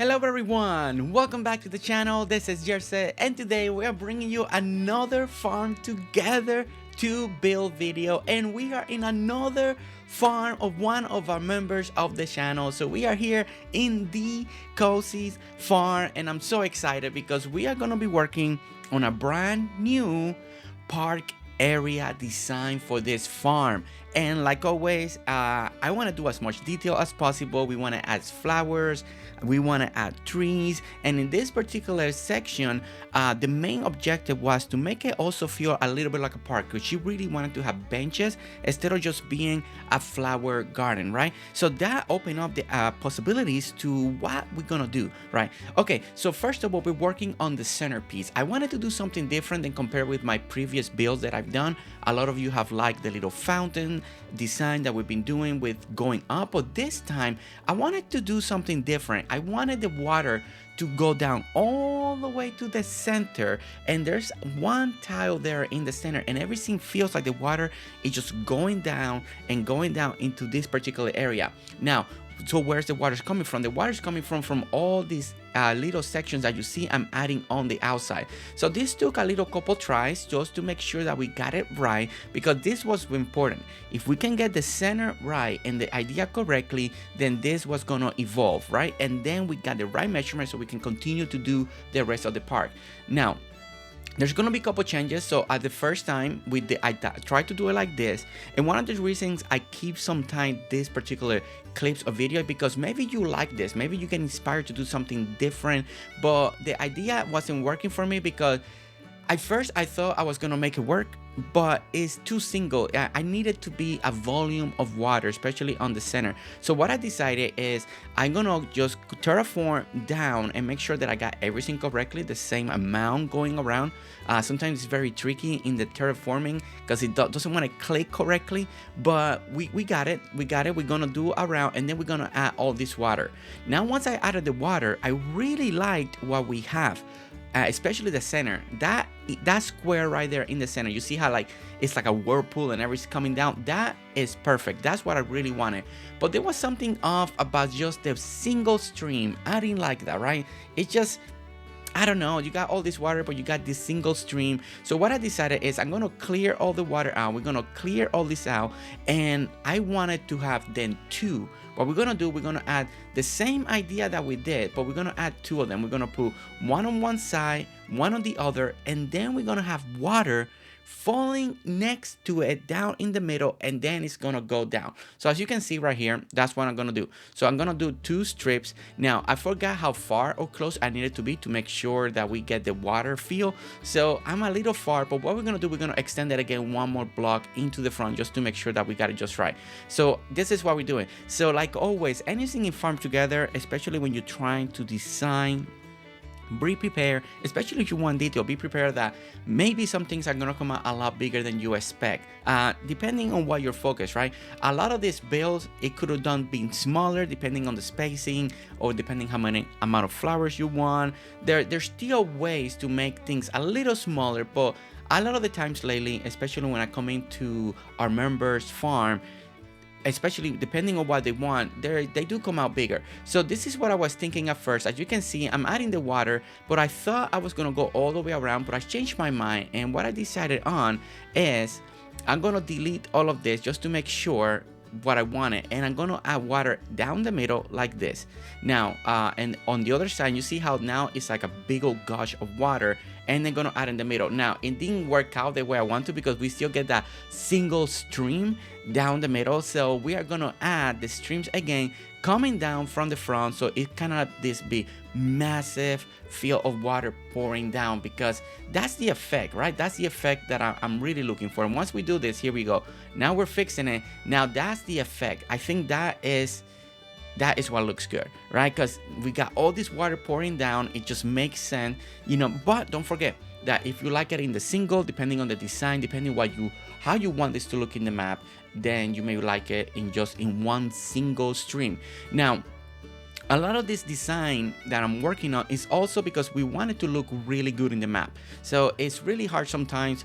Hello everyone, welcome back to the channel. This is Jersey and today we are bringing you another farm together to build video, and we are in another farm of one of our members of the channel. So we are here in the Cozy's farm and I'm so excited because we are going to be working on a brand new park area design for this farm. And like always, I want to do as much detail as possible. We want to add flowers, we want to add trees, and in this particular section the main objective was to make it also feel a little bit like a park, because she really wanted to have benches instead of just being a flower garden, right? So that opened up the possibilities to what we're gonna do, right? Okay, so first of all, we're working on the centerpiece. I wanted to do something different than compared with my previous builds that I've done. A lot of you have liked the little fountain design that we've been doing with going up, but this time I wanted to do something different. I wanted the water to go down all the way to the center, and there's one tile there in the center, and everything feels like the water is just going down and going down into this particular area. Now, so where's the water coming from? The water is coming from all these little sections that you see I'm adding on the outside. So this took a little couple tries just to make sure that we got it right, because this was important. If we can get the center right and the idea correctly, then this was gonna evolve, right? And then we got the right measurement so we can continue to do the rest of the park. Now, there's gonna be a couple changes. So at the first time I tried to do it like this, and one of the reasons I keep sometimes this particular clips of video, because maybe you like this, maybe you get inspired to do something different, but the idea wasn't working for me because at first I thought I was gonna make it work, but it's too single. I needed to be a volume of water, especially on the center. So what I decided is I'm gonna just terraform down and make sure that I got everything correctly, the same amount going around. Sometimes it's very tricky in the terraforming because it doesn't want to click correctly, but we got it. We're gonna do around, and then we're gonna add all this water. Now, once I added the water, I really liked what we have. Especially the center, that square right there in the center, you see how like it's like a whirlpool and everything's coming down. That is perfect. That's what I really wanted. But there was something off about just the single stream adding like that, right? It's just, I don't know, you got all this water, but you got this single stream. So what I decided is I'm gonna clear all the water out. We're gonna clear all this out, and I wanted to have then two. What we're gonna do, we're gonna add the same idea that we did, but we're gonna add two of them. We're gonna put one on one side, one on the other, and then we're gonna have water falling next to it down in the middle, and then it's gonna go down. So as you can see right here, that's what I'm gonna do. So I'm gonna do two strips. Now I forgot how far or close I needed to be to make sure that we get the water feel. So I'm a little far, but what we're gonna do, we're gonna extend it again one more block into the front just to make sure that we got it just right. So this is what we're doing. So like always, anything in Farm Together, especially when you're trying to design, be prepared, especially if you want detail, be prepared that maybe some things are gonna come out a lot bigger than you expect, depending on what your focus, right? A lot of these builds, it could have done being smaller depending on the spacing, or depending how many amount of flowers you want. There's still ways to make things a little smaller, but a lot of the times lately, especially when I come into our members farm, especially depending on what they want, they do come out bigger. So this is what I was thinking at first. As you can see, I'm adding the water, but I thought I was gonna go all the way around, but I changed my mind, and what I decided on is I'm gonna delete all of this just to make sure what I wanted, and I'm gonna add water down the middle like this. Now and on the other side, you see how now it's like a big old gush of water, and then gonna add in the middle. Now it didn't work out the way I want to, because we still get that single stream down the middle. So we are gonna add the streams again coming down from the front, so it cannot this big massive feel of water pouring down, because that's the effect, right? That's the effect that I'm really looking for. And once we do this, here we go, now we're fixing it. Now that's the effect. I think that is what looks good, right? Because we got all this water pouring down, it just makes sense, you know. But don't forget that if you like it in the single, depending on the design, depending how you want this to look in the map, then you may like it in one single stream. Now a lot of this design that I'm working on is also because we want it to look really good in the map. So it's really hard sometimes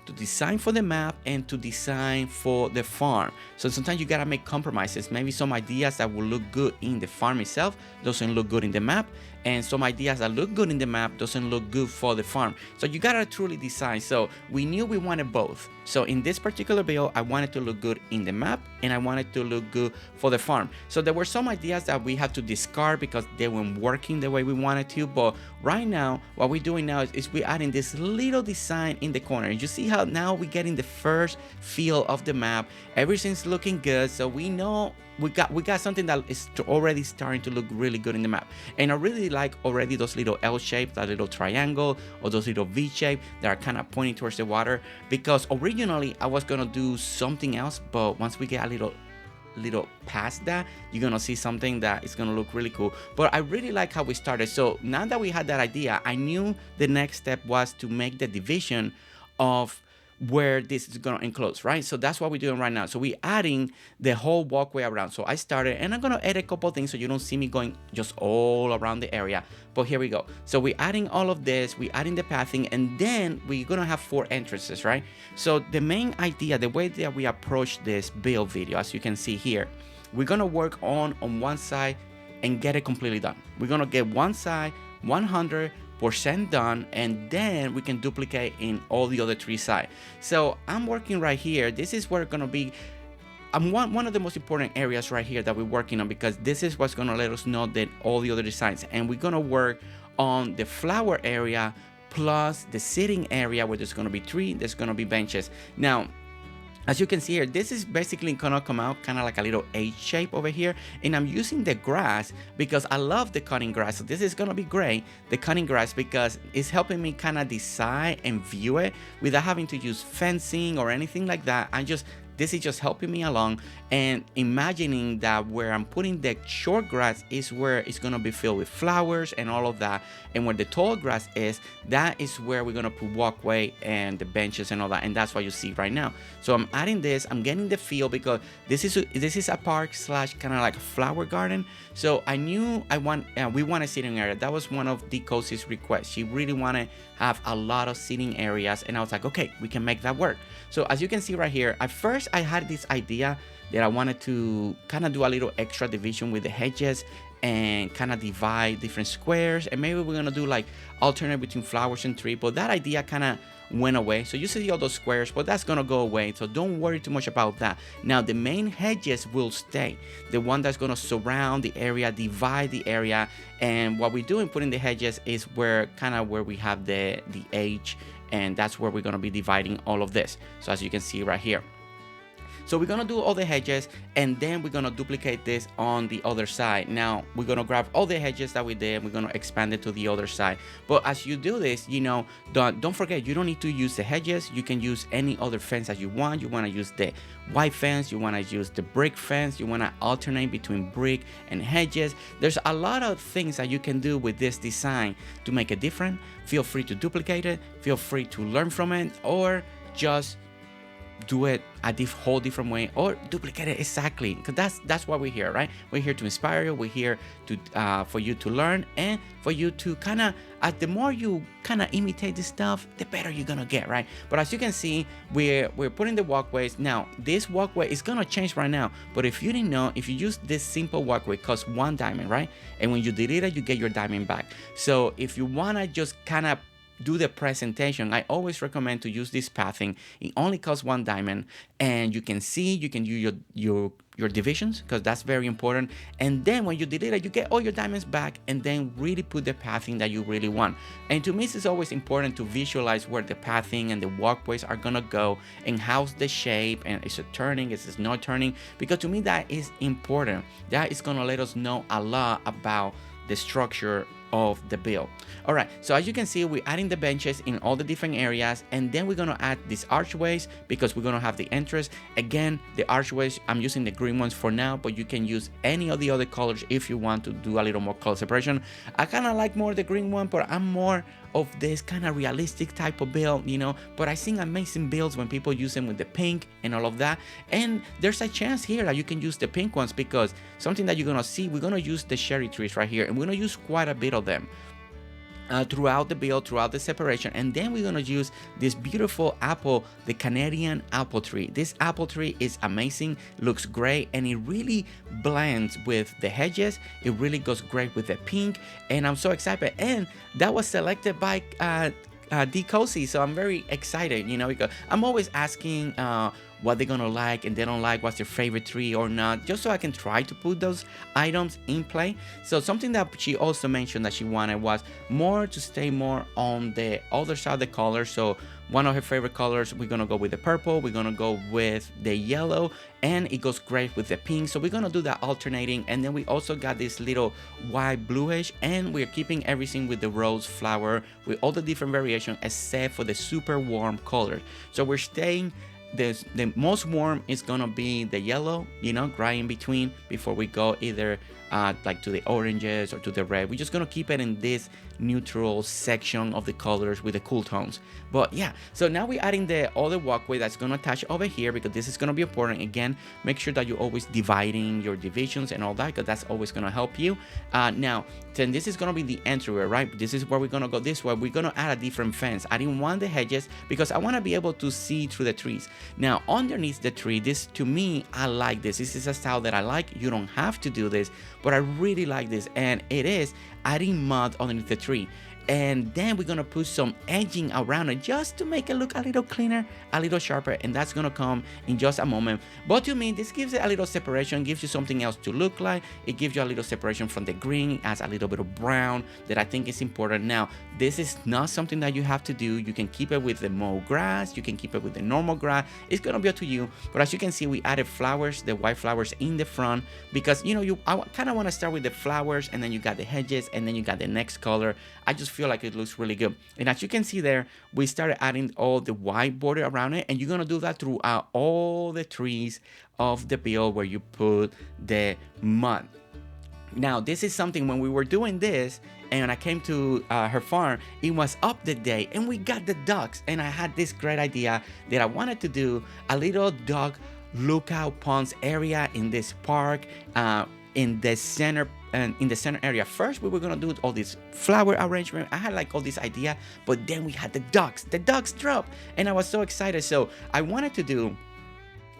to design for the map and to design for the farm. So sometimes you gotta make compromises. Maybe some ideas that will look good in the farm itself doesn't look good in the map, and some ideas that look good in the map doesn't look good for the farm. So you gotta truly design. So we knew we wanted both. So in this particular build, I wanted to look good in the map and I wanted to look good for the farm. So there were some ideas that we had to discard because they weren't working the way we wanted to. But right now, what we're doing now is we're adding this little design in the corner. You see how now we're getting the first feel of the map. Everything's looking good. So we know we got something that is already starting to look really good in the map. And I really like already those little L shapes, that little triangle, or those little V shape that are kind of pointing towards the water, because originally I was gonna do something else, but once we get a little past that, you're gonna see something that is gonna look really cool. But I really like how we started. So now that we had that idea, I knew the next step was to make the division of where this is gonna enclose, right? So that's what we're doing right now. So we're adding the whole walkway around. So I started, and I'm gonna edit a couple things so you don't see me going just all around the area. But here we go. So we're adding all of this, we're adding the pathing, and then we're gonna have 4 entrances, right? So the main idea, the way that we approach this build video, as you can see here, we're gonna work on one side and get it completely done. We're gonna get one side 100% done, and then we can duplicate in all the other 3 sides. So I'm working right here. This is where it's gonna be one of the most important areas right here that we're working on, because this is what's gonna let us know that all the other designs, and we're gonna work on the flower area plus the sitting area where there's gonna be 3, there's gonna be benches. Now, as you can see here, this is basically gonna come out kind of like a little H shape over here, and I'm using the grass because I love the cutting grass. So this is gonna be great, the cutting grass, because it's helping me kind of decide and view it without having to use fencing or anything like that. This is just helping me along and imagining that where I'm putting the short grass is where it's gonna be filled with flowers and all of that, and where the tall grass is, that is where we're gonna put walkway and the benches and all that, and that's what you see right now. So I'm adding this, I'm getting the feel, because this is a park slash kind of like a flower garden. So I knew we want a sitting area. That was one of the Cozy's requests. She really wanted to have a lot of sitting areas, and I was like, okay, we can make that work. So as you can see right here, at first I had this idea that I wanted to kind of do a little extra division with the hedges and kind of divide different squares, and maybe we're gonna do like alternate between flowers and tree, but that idea kind of went away. So you see all those squares, but that's gonna go away, so don't worry too much about that. Now the main hedges will stay, the one that's gonna surround the area, divide the area, and what we do in putting the hedges is where we have the H, and that's where we're gonna be dividing all of this. So as you can see right here, so we're gonna do all the hedges, and then we're gonna duplicate this on the other side. Now we're gonna grab all the hedges that we did, we're gonna expand it to the other side. But as you do this, you know, don't forget, you don't need to use the hedges. You can use any other fence that you want. You wanna use the white fence, you wanna use the brick fence, you wanna alternate between brick and hedges. There's a lot of things that you can do with this design to make it different. Feel free to duplicate it, feel free to learn from it, or just do it a whole different way, or duplicate it exactly, because that's why we're here, right? We're here to inspire you, we're here to for you to learn, and for you to kind of, the more you kind of imitate this stuff, the better you're gonna get, right? But as you can see, we're putting the walkways. Now this walkway is gonna change right now, but if you didn't know, if you use this simple walkway, it costs 1 diamond, right? And when you delete it, you get your diamond back. So if you wanna just kind of do the presentation, I always recommend to use this pathing. It only costs 1 diamond, and you can see, you can do your divisions, because that's very important. And then when you delete it, you get all your diamonds back, and then really put the pathing that you really want. And to me, it's always important to visualize where the pathing and the walkways are gonna go, and how's the shape, and is it turning, is it not turning, because to me that is important. That is gonna let us know a lot about the structure of the build. All right, so as you can see, we're adding the benches in all the different areas, and then we're gonna add these archways because we're gonna have the entrance. Again, the archways, I'm using the green ones for now, but you can use any of the other colors if you want to do a little more color separation. I kind of like more the green one, but I'm more of this kind of realistic type of build, you know, but I seen amazing builds when people use them with the pink and all of that. And there's a chance here that you can use the pink ones, because something that you're gonna see, we're gonna use the cherry trees right here, and we're gonna use quite a bit of them. throughout the build, throughout the separation. And then we're gonna use this beautiful apple, the Canadian apple tree. This apple tree is amazing, looks great, and it really blends with the hedges. It really goes great with the pink, and I'm so excited. And that was selected by D Cozy, so I'm very excited, you know, because I'm always asking what they're gonna like and they don't like, what's their favorite tree or not, just so I can try to put those items in play. So something that she also mentioned that she wanted was more to stay more on the other side of the color. So one of her favorite colors, we're gonna go with the purple, we're gonna go with the yellow, and it goes great with the pink. So we're gonna do that alternating. And then we also got this little white bluish, and we're keeping everything with the rose flower with all the different variations except for the super warm color. So we're staying, the most warm is gonna be the yellow, you know, right in between before we go either like to the oranges or to the red. We're just gonna keep it in this neutral section of the colors with the cool tones. But yeah, so now we're adding the other walkway that's gonna attach over here, because this is gonna be important. Again, make sure that you're always dividing your divisions and all that, because that's always gonna help you. Now then, this is gonna be the entryway, right? This is where we're gonna go. This way we're gonna add a different fence. I didn't want the hedges because I want to be able to see through the trees. Now underneath the tree, this, to me, I like this. This is a style that I like. You don't have to do this, but I really like this, and it is adding mud underneath the tree. And then we're gonna put some edging around it just to make it look a little cleaner, a little sharper, and that's gonna come in just a moment. But to me, this gives it a little separation, gives you something else to look like. It gives you a little separation from the green, adds a little bit of brown that I think is important. Now, this is not something that you have to do. You can keep it with the mowed grass, you can keep it with the normal grass. It's gonna be up to you. But as you can see, we added flowers, the white flowers in the front, because you know, I kind of want to start with the flowers, and then you got the hedges, and then you got the next color. I just feel like it looks really good. And as you can see there, we started adding all the white border around it, and you're gonna do that throughout all the trees of the build where you put the mud. Now this is something, when we were doing this and I came to her farm, it was up the day and we got the ducks, and I had this great idea that I wanted to do a little duck lookout ponds area in this park, in the center, and in the center area. First we were gonna do all this flower arrangement. I had like all this idea, but then we had the ducks dropped, and I was so excited. So I wanted to do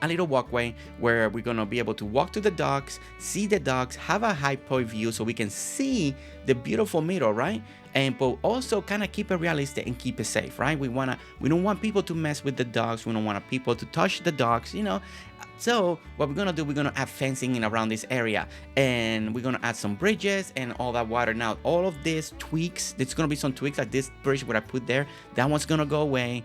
a little walkway where we're gonna be able to walk to the ducks, see the ducks, have a high point view so we can see the beautiful meadow, right? And but also kind of keep it realistic and keep it safe, right? We don't want people to mess with the ducks. We don't want people to touch the ducks, you know. So what we're gonna do, we're gonna add fencing in around this area, and we're gonna add some bridges and all that water. Now all of these tweaks, there's gonna be some tweaks, like this bridge what I put there, that one's gonna go away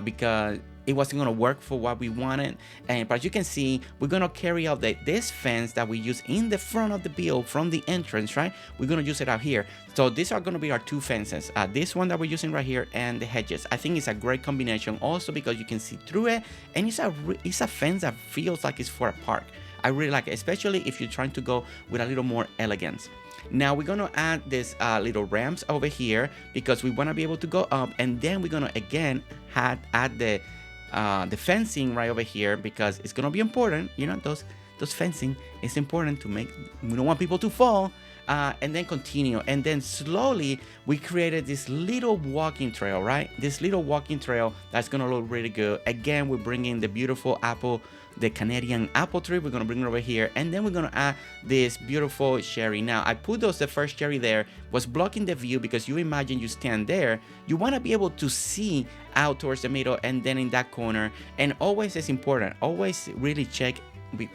because it wasn't gonna work for what we wanted. And but as you can see, we're gonna carry out this fence that we use in the front of the build from the entrance, right? We're gonna use it out here. So these are gonna be our two fences, this one that we're using right here and the hedges. I think it's a great combination also because you can see through it, and it's a fence that feels like it's for a park. I really like it, especially if you're trying to go with a little more elegance. Now we're gonna add this little ramps over here because we want to be able to go up, and then we're gonna again add the fencing right over here because it's gonna be important. You know, those fencing is important to make. We don't want people to fall. And then continue, and then slowly we created this little walking trail, right? This little walking trail that's gonna look really good. Again, we're bringing the beautiful apple, the Canadian apple tree. We're gonna bring it over here, and then we're gonna add this beautiful cherry. Now I put the first cherry there was blocking the view because you imagine you stand there, you want to be able to see out towards the middle and then in that corner. And always is important, always really check.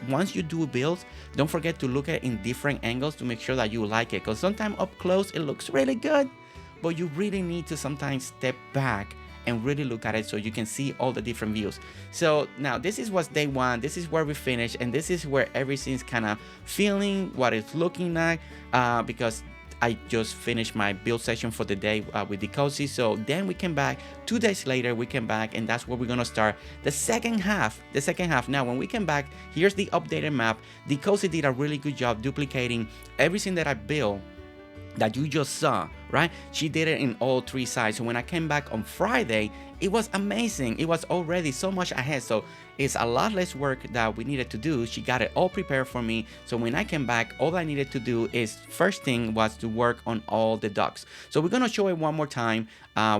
Once you do builds, don't forget to look at it in different angles to make sure that you like it, because sometimes up close it looks really good, but you really need to sometimes step back and really look at it so you can see all the different views. So now this is what's day one, this is where we finish, and this is where everything's kind of feeling what it's looking like, because I just finished my build session for the day with the Cozy. So then we came back 2 days later, we came back, and that's where we're gonna start the second half. Now when we came back, here's the updated map. The Cozy did a really good job duplicating everything that I built that you just saw, right? She did it in all 3 sides. So when I came back on Friday, it was amazing. It was already so much ahead. So it's a lot less work that we needed to do. She got it all prepared for me. So when I came back, all I needed to do is, first thing was to work on all the ducks. So we're gonna show it one more time,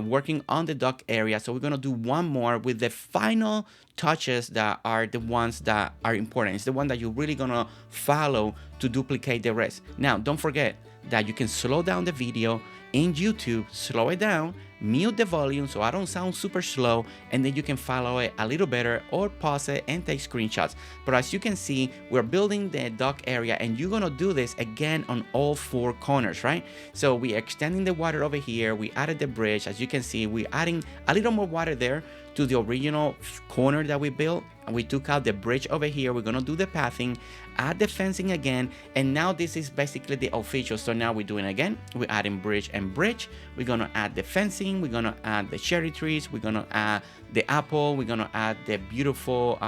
working on the duck area. So we're gonna do one more with the final touches that are the ones that are important. It's the one that you're really gonna follow to duplicate the rest. Now, don't forget that you can slow down the video in YouTube, slow it down, mute the volume so I don't sound super slow, and then you can follow it a little better or pause it and take screenshots. But as you can see, we're building the dock area, and you're gonna do this again on all 4 corners, right? So we're extending the water over here. We added the bridge. As you can see, we're adding a little more water there to the original corner that we built. And we took out the bridge over here. We're gonna do the pathing, add the fencing again, and now this is basically the official. So now we're doing it again. We're adding bridge and bridge. We're gonna add the fencing. We're gonna add the cherry trees. We're gonna add the apple. We're gonna add the beautiful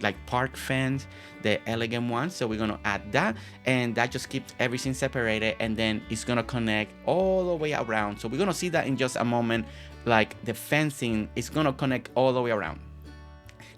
like park fence, the elegant one. So we're gonna add that, and that just keeps everything separated, and then it's gonna connect all the way around. So we're gonna see that in just a moment. Like the fencing is gonna connect all the way around.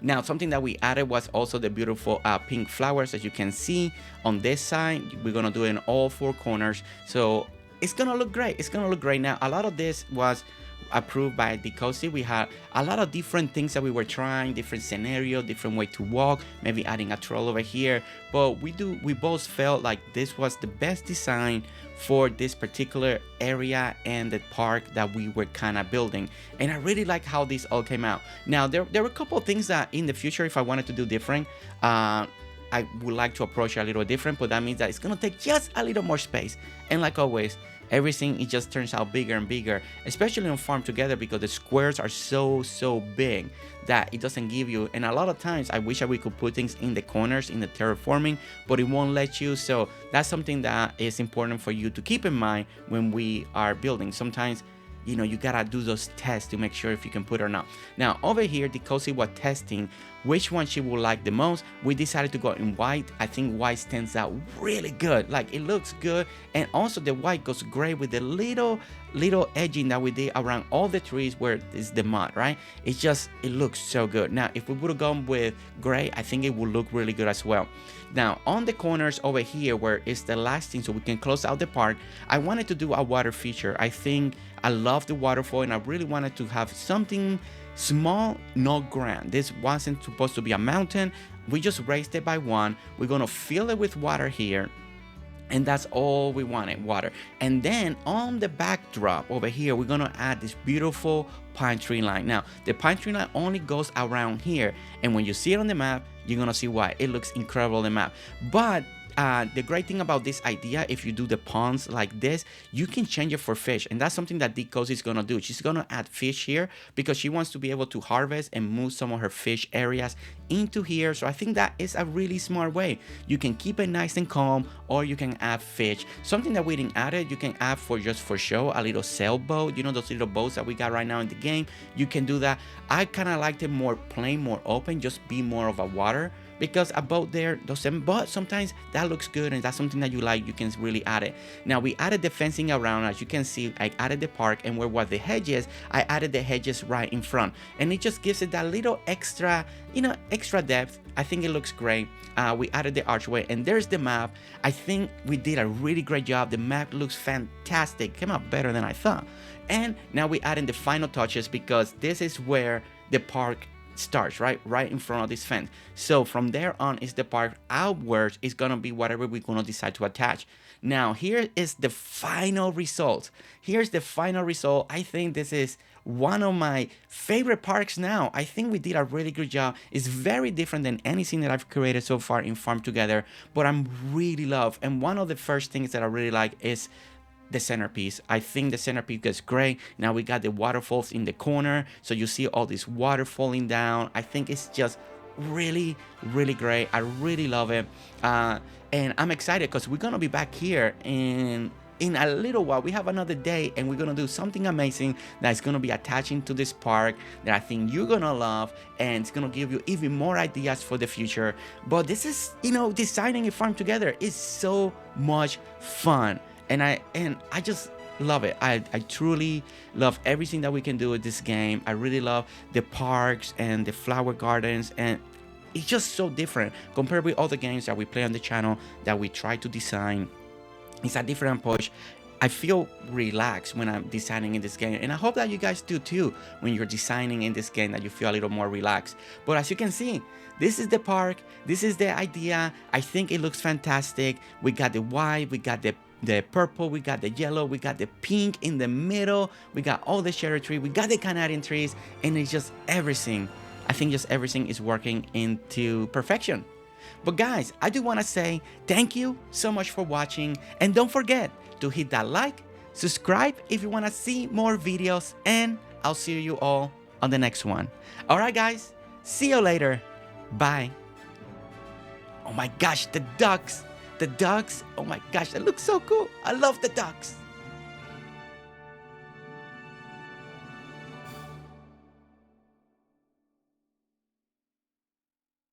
Now, something that we added was also the beautiful pink flowers. As you can see on this side, we're gonna do it in all 4 corners. So it's gonna look great. It's gonna look great. Now, a lot of this was approved by Decozy. We had a lot of different things that we were trying, different scenario, different way to walk, maybe adding a troll over here. But we both felt like this was the best design for this particular area and the park that we were kind of building. And I really like how this all came out. Now, there were a couple of things that in the future, if I wanted to do different, I would like to approach it a little different, but that means that it's gonna take just a little more space. And like always, everything, it just turns out bigger and bigger, especially on Farm Together, because the squares are so big that it doesn't give you. And a lot of times I wish that we could put things in the corners in the terraforming, but it won't let you. So that's something that is important for you to keep in mind when we are building. Sometimes, you know, you gotta do those tests to make sure if you can put it or not. Now over here, Decozy was testing which one she would like the most. We decided to go in white. I think white stands out really good. Like, it looks good, and also the white goes great with the little edging that we did around all the trees where is the mud, right? It looks so good. Now, if we would have gone with gray, I think it would look really good as well. Now, on the corners over here where it's the last thing, so we can close out the park, I wanted to do a water feature. I think I love the waterfall, and I really wanted to have something small, not grand. This wasn't supposed to be a mountain. We just raised it by 1. We're gonna fill it with water here, and that's all we wanted, water. And then on the backdrop over here, we're gonna add this beautiful pine tree line. Now, the pine tree line only goes around here, and when you see it on the map, you're gonna see why. It looks incredible on the map. But the great thing about this idea, if you do the ponds like this, you can change it for fish, and that's something that Decozy is gonna do. She's gonna add fish here because she wants to be able to harvest and move some of her fish areas into here. So I think that is a really smart way. You can keep it nice and calm, or you can add fish. Something that we didn't add it, you can add for just for show, a little sailboat. You know, those little boats that we got right now in the game. You can do that. I kind of liked it more plain, more open, just be more of a water, because a boat there doesn't, but sometimes that looks good, and that's something that you like, you can really add it. Now, we added the fencing around. As you can see, I added the park, and where was the hedges, I added the hedges right in front, and it just gives it that little extra, you know, extra depth. I think it looks great. We added the archway, and there's the map. I think we did a really great job. The map looks fantastic, came out better than I thought. And now we adding the final touches, because this is where the park starts, right in front of this fence. So from there on is the park. Outwards is gonna be whatever we're gonna decide to attach. Now, here is the final result. Here's the final result. I think this is one of my favorite parks now. I think we did a really good job. It's very different than anything that I've created so far in Farm Together, but I'm really love. And one of the first things that I really like is the centerpiece. I think the centerpiece gets great. Now we got the waterfalls in the corner, so you see all this water falling down. I think it's just really great. I really love it, and I'm excited because we're gonna be back here in a little while. We have another day, and we're gonna do something amazing that's gonna be attaching to this park that I think you're gonna love, and it's gonna give you even more ideas for the future. But this is, you know, designing a farm together is so much fun. and I just love it. I truly love everything that we can do with this game. I really love the parks and the flower gardens, and it's just so different compared with other games that we play on the channel that we try to design. It's a different approach. I feel relaxed when I'm designing in this game, and I hope that you guys do too when you're designing in this game, that you feel a little more relaxed. But as you can see, this is the park, this is the idea. I think it looks fantastic. We got the white, we got the purple, we got the yellow, we got the pink in the middle, we got all the cherry tree, we got the Canadian trees, and it's just everything. I think just everything is working into perfection. But guys, I do want to say thank you so much for watching, and don't forget to hit that like, subscribe if you want to see more videos, and I'll see you all on the next one. Alright guys, see you later. Bye. Oh my gosh, the ducks, oh my gosh, that looks so cool. I love the ducks.